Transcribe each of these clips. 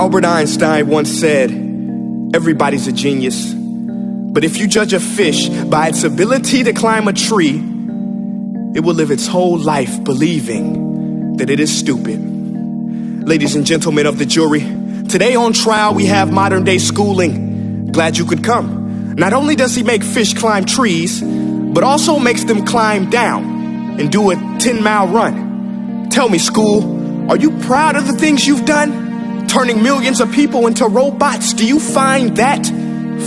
Albert Einstein once said, everybody's a genius. But if you judge a fish by its ability to climb a tree, it will live its whole life believing that it is stupid. Ladies and gentlemen of the jury, today on trial we have modern day schooling. Glad you could come. Not only does he make fish climb trees, but also makes them climb down and do a 10-mile run. Tell me, school, are you proud of the things you've done? Turning millions of people into robots, do you find that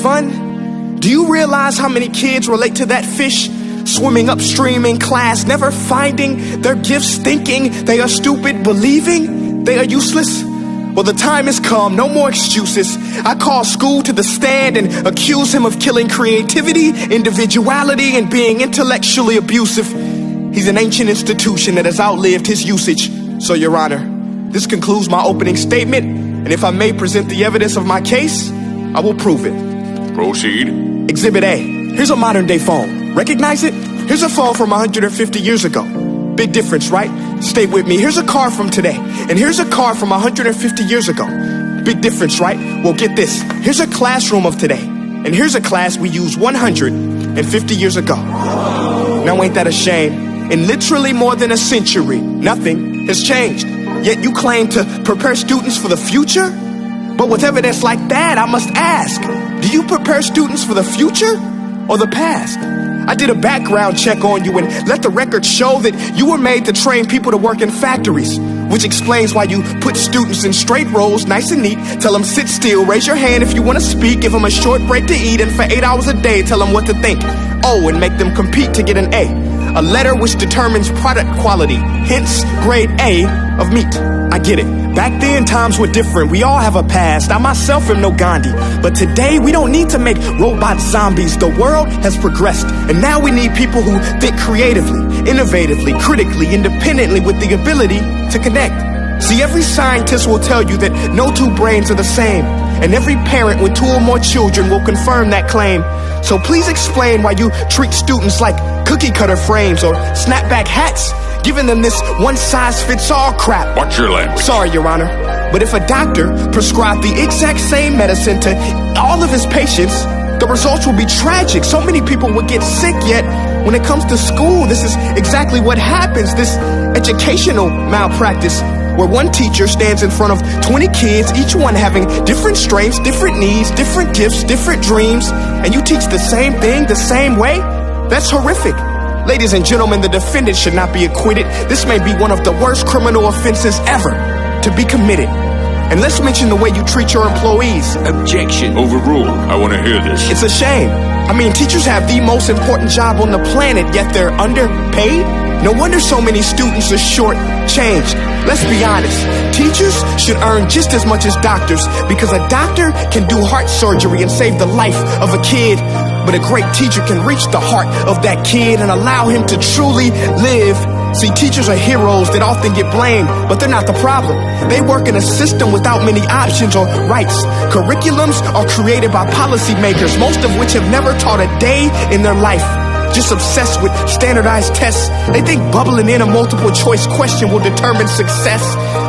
fun? Do you realize how many kids relate to that fish? Swimming upstream in class, never finding their gifts, thinking they are stupid, believing they are useless? Well, the time has come, no more excuses. I call school to the stand and accuse him of killing creativity, individuality, and being intellectually abusive. He's an ancient institution that has outlived his usage. So, Your Honor, this concludes my opening statement, and if I may present the evidence of my case, I will prove it. Proceed. Exhibit A. Here's a modern day phone. Recognize it? Here's a phone from 150 years ago. Big difference, right? Stay with me. Here's a car from today, and here's a car from 150 years ago. Big difference, right? Well, get this. Here's a classroom of today, and here's a class we used 150 years ago. Now, ain't that a shame? In literally more than a century, nothing has changed. Yet you claim to prepare students for the future? But with evidence like that, I must ask, do you prepare students for the future or the past? I did a background check on you and let the record show that you were made to train people to work in factories, which explains why you put students in straight rows, nice and neat, tell them sit still, raise your hand if you want to speak, give them a short break to eat, and for 8 hours a day, tell them what to think. Oh, and make them compete to get an A letter which determines product quality, hence grade A of meat. I get it. Back then, times were different. We all have a past. I myself am no Gandhi. But today, we don't need to make robot zombies. The world has progressed. And now we need people who think creatively, innovatively, critically, independently, with the ability to connect. See, every scientist will tell you that no two brains are the same. And every parent with 2 or more children will confirm that claim. So please explain why you treat students like cookie cutter frames or snapback hats, giving them this one-size-fits-all crap. Watch your language. Sorry, Your Honor, but if a doctor prescribed the exact same medicine to all of his patients, the results will be tragic. So many people will get sick, yet when it comes to school, this is exactly what happens. This educational malpractice, where one teacher stands in front of 20 kids, each one having different strengths, different needs, different gifts, different dreams, and you teach the same thing the same way? That's horrific. Ladies and gentlemen, the defendant should not be acquitted. This may be one of the worst criminal offenses ever to be committed. And let's mention the way you treat your employees. Objection. Overruled. I want to hear this. It's a shame. I mean, teachers have the most important job on the planet, yet they're underpaid? No wonder so many students are short-changed. Let's be honest. Teachers should earn just as much as doctors, because a doctor can do heart surgery and save the life of a kid. But a great teacher can reach the heart of that kid and allow him to truly live. See, teachers are heroes that often get blamed, but they're not the problem. They work in a system without many options or rights. Curriculums are created by policymakers, most of which have never taught a day in their life. Just obsessed with standardized tests. They think bubbling in a multiple choice question will determine success.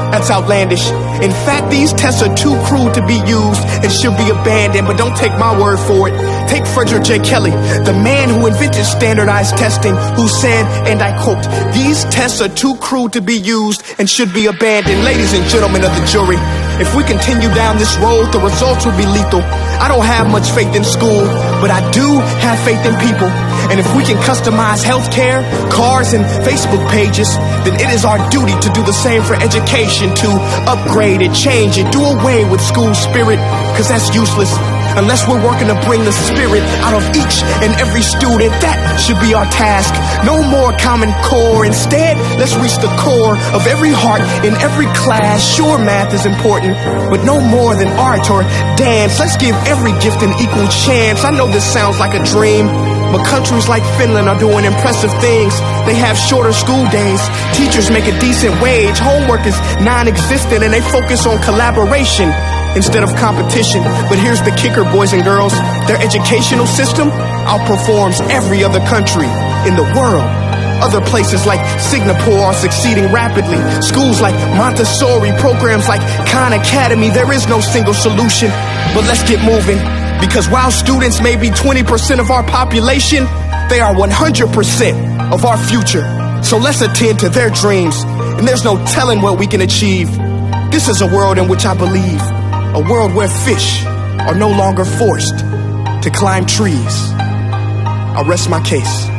That's outlandish. In fact, these tests are too crude to be used and should be abandoned, but don't take my word for it. Take Frederick J. Kelly, the man who invented standardized testing, who said, and I quote, "These tests are too crude to be used and should be abandoned." Ladies and gentlemen of the jury, if we continue down this road, the results will be lethal. I don't have much faith in school, but I do have faith in people. And if we can customize healthcare, cars, and Facebook pages, then it is our duty to do the same for education, to upgrade it, change it, do away with school spirit, because that's useless. Unless we're working to bring the spirit out of each and every student, that should be our task. No more Common Core. Instead, let's reach the core of every heart in every class. Sure, math is important, but no more than art or dance. Let's give every gift an equal chance. I know this sounds like a dream, but countries like Finland are doing impressive things. They have shorter school days. Teachers make a decent wage. Homework is non-existent, and they focus on collaboration instead of competition. But here's the kicker, boys and girls. Their educational system outperforms every other country in the world. Other places like Singapore are succeeding rapidly. Schools like Montessori, programs like Khan Academy, there is no single solution. But let's get moving, because while students may be 20% of our population, they are 100% of our future. So let's attend to their dreams, and there's no telling what we can achieve. This is a world in which I believe, a world where fish are no longer forced to climb trees. I'll rest my case.